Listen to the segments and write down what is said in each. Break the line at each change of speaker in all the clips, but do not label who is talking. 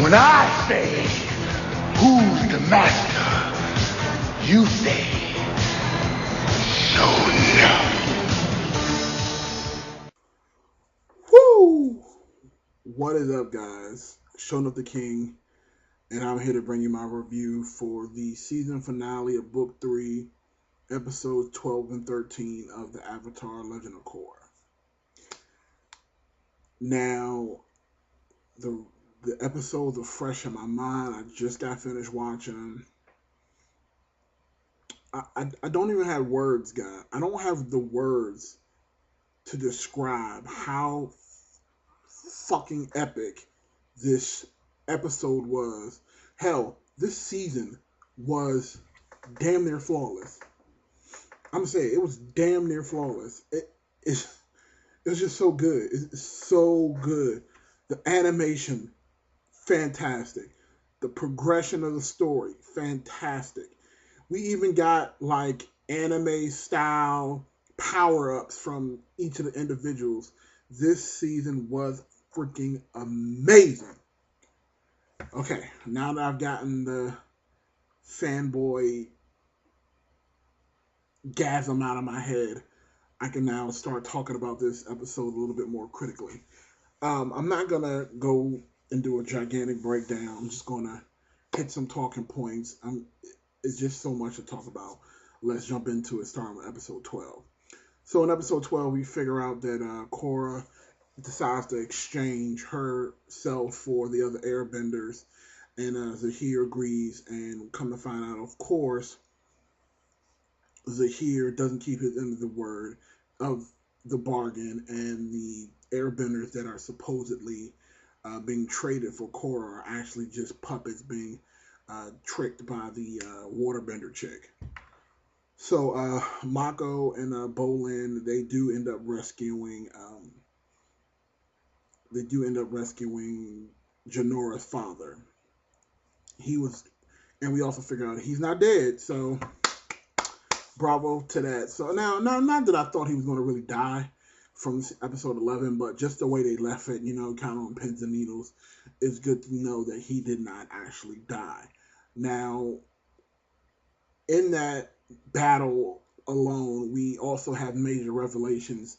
When I say, who's the master? You say, no.
Woo! What is up, guys? Showing Up the King, and I'm here to bring you my review for the season finale of Book 3, Episodes 12 and 13 of the Avatar Legend of Korra. Now, the episodes are fresh in my mind. I just got finished watching them. I don't even have words, guys. I don't have the words to describe how fucking epic this episode was. Hell, this season was damn near flawless. I'm gonna say it was damn near flawless. It's just so good. It's so good. The animation, fantastic. The progression of the story, fantastic. We even got like anime style power ups from each of the individuals. This season was freaking amazing. Okay, now that I've gotten the fanboy gasm out of my head, I can now start talking about this episode a little bit more critically. I'm not gonna go and do a gigantic breakdown. I'm just gonna hit some talking points. It's just so much to talk about. Let's jump into it, starting with episode 12. So in episode 12, we figure out that Korra decides to exchange herself for the other airbenders, and Zahir agrees, and come to find out, of course, Zahir doesn't keep his end of the word of the bargain, and the airbenders that are supposedly being traded for Korra are actually just puppets being tricked by the waterbender chick. So Mako and Bolin, they do end up rescuing Janora's father. And we also figure out he's not dead, so bravo to that. So now, not that I thought he was going to really die from episode 11, but just the way they left it, kind of on pins and needles, it's good to know that he did not actually die. Now, in that battle alone, we also have major revelations.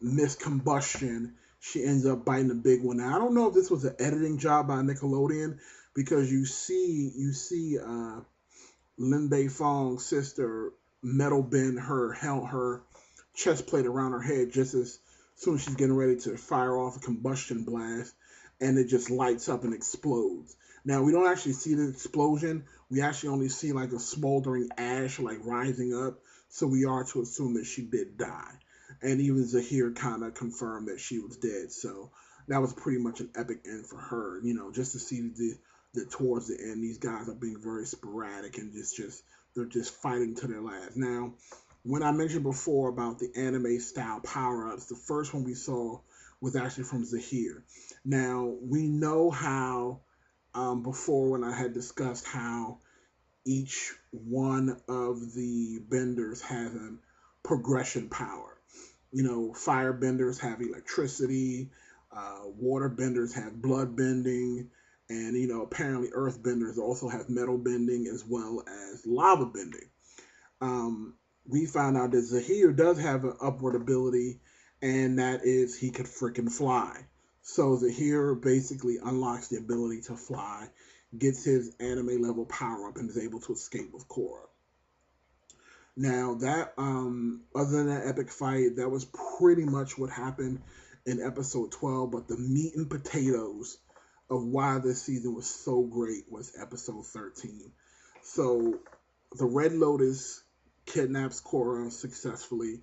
Miss Combustion, she ends up biting a big one. Now, I don't know if this was an editing job by Nickelodeon, because you see Lin Bei Fong's sister metal bend her chest plate around her head just as soon as she's getting ready to fire off a combustion blast, and it just lights up and explodes. Now, we don't actually see the explosion. We actually only see like a smoldering ash like rising up, so we are to assume that she did die. And even Zahir kind of confirmed that she was dead, so that was pretty much an epic end for her, just to see that towards the end, these guys are being very sporadic and they're just fighting to their last. Now, when I mentioned before about the anime style power-ups, the first one we saw was actually from Zahir. Now, we know how, before when I had discussed how each one of the benders has a progression power. Fire benders have electricity, water benders have blood bending, and apparently earth benders also have metal bending as well as lava bending. We found out that Zahir does have an upward ability, and that is he could freaking fly. So Zahir basically unlocks the ability to fly, gets his anime level power up, and is able to escape with Korra. Now that other than that epic fight, that was pretty much what happened in episode 12, but the meat and potatoes of why this season was so great was episode 13. So the Red Lotus kidnaps Korra successfully,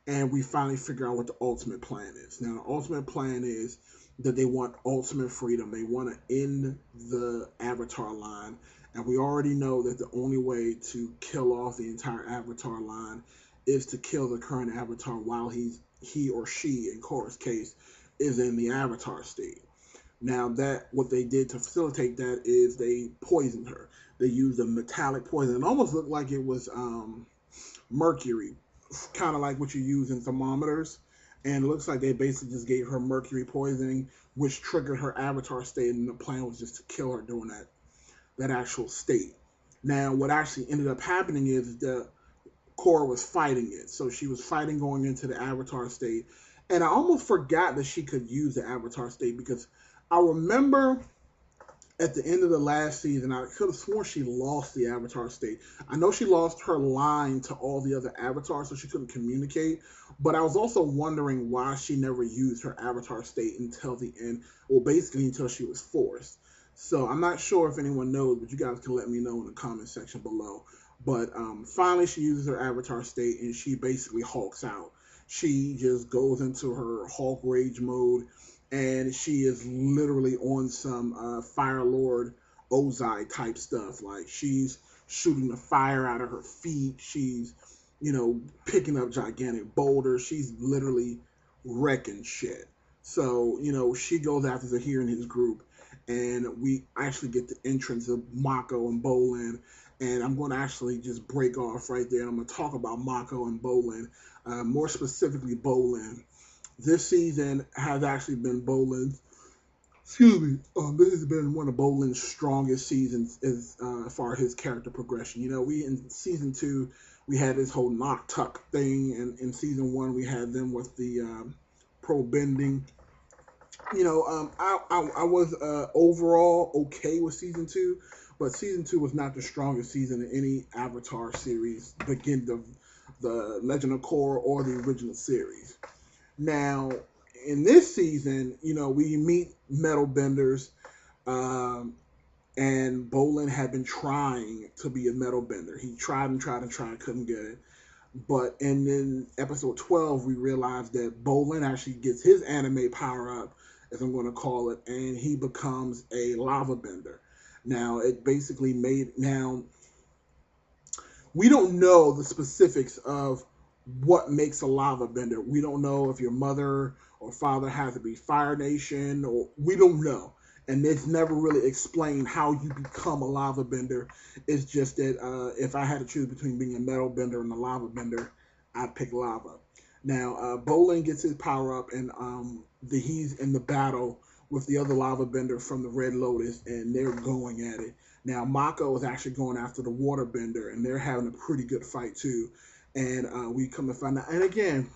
and we finally figure out what the ultimate plan is. Now, the ultimate plan is that they want ultimate freedom. They want to end the Avatar line, and we already know that the only way to kill off the entire Avatar line is to kill the current Avatar while he or she, in Korra's case, is in the Avatar state. Now, what they did to facilitate that is they poisoned her. They used a metallic poison. It almost looked like it was mercury, kind of like what you use in thermometers. and it looks like they basically just gave her mercury poisoning, which triggered her avatar state, and the plan was just to kill her during that actual state. Now, what actually ended up happening is that Korra was fighting it. So she was fighting going into the Avatar state. And I almost forgot that she could use the Avatar state because I remember at the end of the last season, I could have sworn she lost the Avatar state. I know she lost her line to all the other avatars, so she couldn't communicate. But I was also wondering why she never used her Avatar state until the end, or basically until she was forced. So I'm not sure if anyone knows, but you guys can let me know in the comment section below. But finally, she uses her Avatar state, and she basically hulks out. She just goes into her Hulk rage mode, and she is literally on some Fire Lord Ozai type stuff. Like, she's shooting the fire out of her feet. She's, picking up gigantic boulders. She's literally wrecking shit. So, she goes after Zahir and his group, and we actually get the entrance of Mako and Bolin. And I'm going to actually just break off right there. I'm going to talk about Mako and Bolin, more specifically Bolin. This season has actually been Bolin's, this has been one of Bolin's strongest seasons as far as his character progression. We in season 2, we had this whole knock tuck thing, and in season 1, we had them with the pro bending. I was overall okay with season 2, but season 2 was not the strongest season in any Avatar series, the Legend of Korra or the original series. Now, in this season, we meet metal benders, and Bolin had been trying to be a metal bender. He tried and tried and tried, couldn't get it. But in episode 12, we realized that Bolin actually gets his anime power up, as I'm going to call it, and he becomes a lava bender. Now, it basically now, we don't know the specifics of what makes a lava bender. We don't know if your mother or father has to be Fire Nation, or we don't know. And it's never really explained how you become a lava bender. It's just that if I had to choose between being a metal bender and a lava bender, I'd pick lava. Now, Bolin gets his power up, and he's in the battle with the other lava bender from the Red Lotus, and they're going at it. Now, Mako is actually going after the water bender, and they're having a pretty good fight too. And we come to find out. And again,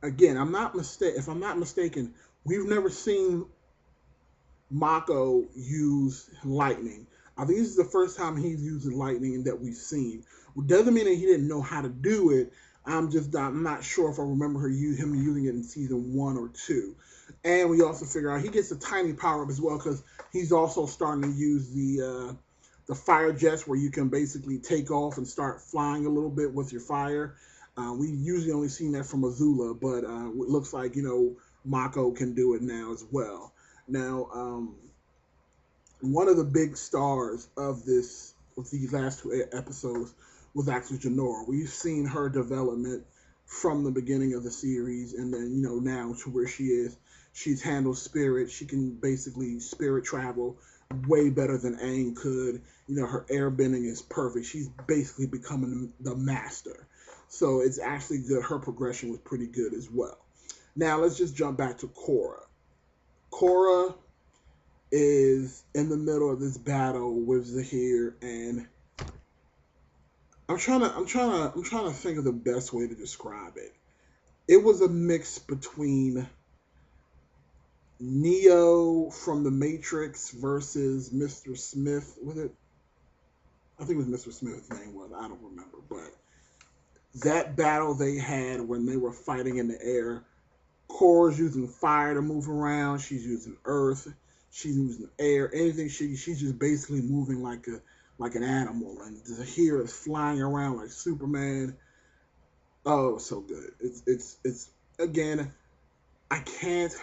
if I'm not mistaken, we've never seen Mako use lightning. I think this is the first time he's using lightning that we've seen. It doesn't mean that he didn't know how to do it. I'm not sure if I remember him using it in season 1 or 2. And we also figure out he gets a tiny power up as well, because he's also starting to use the fire jets, where you can basically take off and start flying a little bit with your fire. We usually only seen that from Azula, but it looks like Mako can do it now as well. Now, one of the big stars of these last 2 episodes was actually Janora. We've seen her development from the beginning of the series, and then now to where she is. She's handled spirit. She can basically spirit travel way better than Aang could. Her airbending is perfect. She's basically becoming the master. So it's actually good. Her progression was pretty good as well. Now let's just jump back to Korra. Korra is in the middle of this battle with Zahir, and I'm trying to think of the best way to describe it. It was a mix between Neo from the Matrix versus Mr. Smith. Was it? I think it was Mr. Smith's name was. I don't remember, but that battle they had when they were fighting in the air, Korra's using fire to move around. She's using earth. She's using air. Anything she's just basically moving like an animal. And Zahir is flying around like Superman. Oh, so good. It's again, I can't.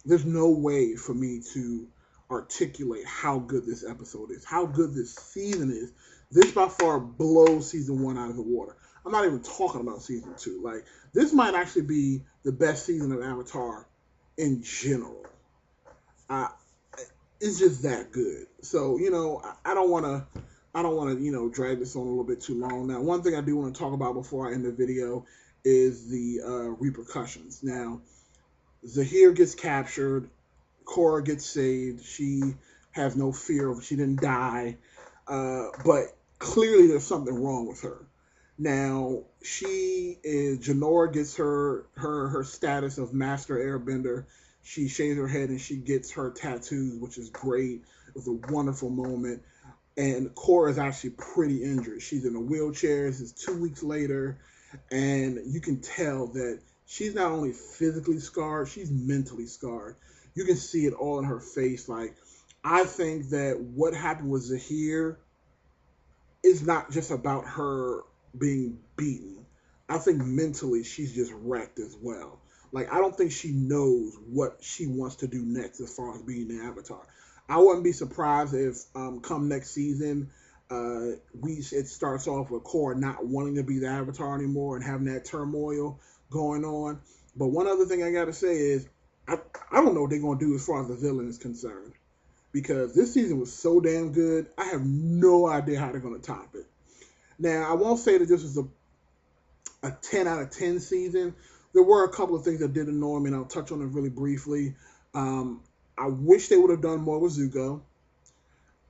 There's no way for me to articulate how good this episode is, how good this season is. This by far blows season 1 out of the water. I'm not even talking about season 2. Like, this might actually be the best season of Avatar in general. It's just that good. So, I don't want to, drag this on a little bit too long. Now, one thing I do want to talk about before I end the video is the repercussions. Now, Zahir gets captured. Korra gets saved. She has no fear of she didn't die, but clearly there's something wrong with her. Now she is Janora gets her status of master airbender. She shaves her head and she gets her tattoos, which is great. It was a wonderful moment. And Korra is actually pretty injured. She's in a wheelchair. This is 2 weeks later, and you can tell that she's not only physically scarred, she's mentally scarred. You can see it all in her face. Like, I think that what happened with Zahir is not just about her being beaten. I think mentally she's just wrecked as well. Like, I don't think she knows what she wants to do next as far as being the Avatar. I wouldn't be surprised if come next season it starts off with Korra not wanting to be the Avatar anymore and having that turmoil going on. But one other thing I gotta say is I don't know what they're gonna do as far as the villain is concerned, because this season was so damn good. I have no idea how they're gonna top it. Now, I won't say that this was a 10 out of 10 season. There were a couple of things that did annoy me, and I'll touch on it really briefly. I wish they would have done more with Zuko.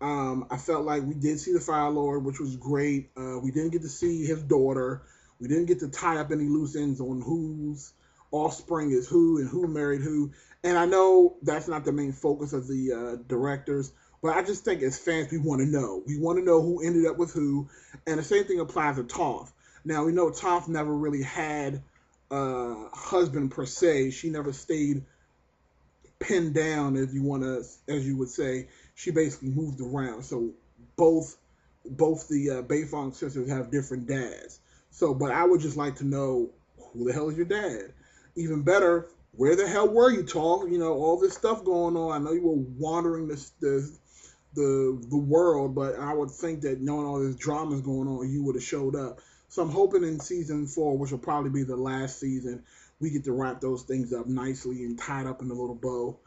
I felt like we did see the Fire Lord, which was great. We didn't get to see his daughter. We didn't get to tie up any loose ends on whose offspring is who and who married who. And I know that's not the main focus of the directors, but I just think as fans, we want to know. We want to know who ended up with who. And the same thing applies to Toph. Now, we know Toph never really had a husband per se. She never stayed pinned down, as you would say. She basically moved around. So both the Beifong sisters have different dads. So, but I would just like to know, who the hell is your dad? Even better, where the hell were you, Toph? You know, all this stuff going on. I know you were wandering the world, but I would think that knowing all this drama is going on, you would have showed up. So I'm hoping in season 4, which will probably be the last season, we get to wrap those things up nicely and tied up in a little bow.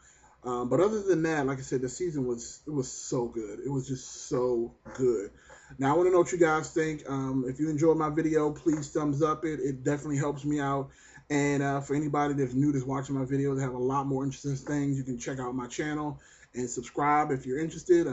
But other than that, like I said, the season was so good. It was just so good. Now I want to know what you guys think. If you enjoyed my video, please thumbs up it. It definitely helps me out. And for anybody that's new that's watching my videos, I have a lot more interesting things. You can check out my channel and subscribe if you're interested.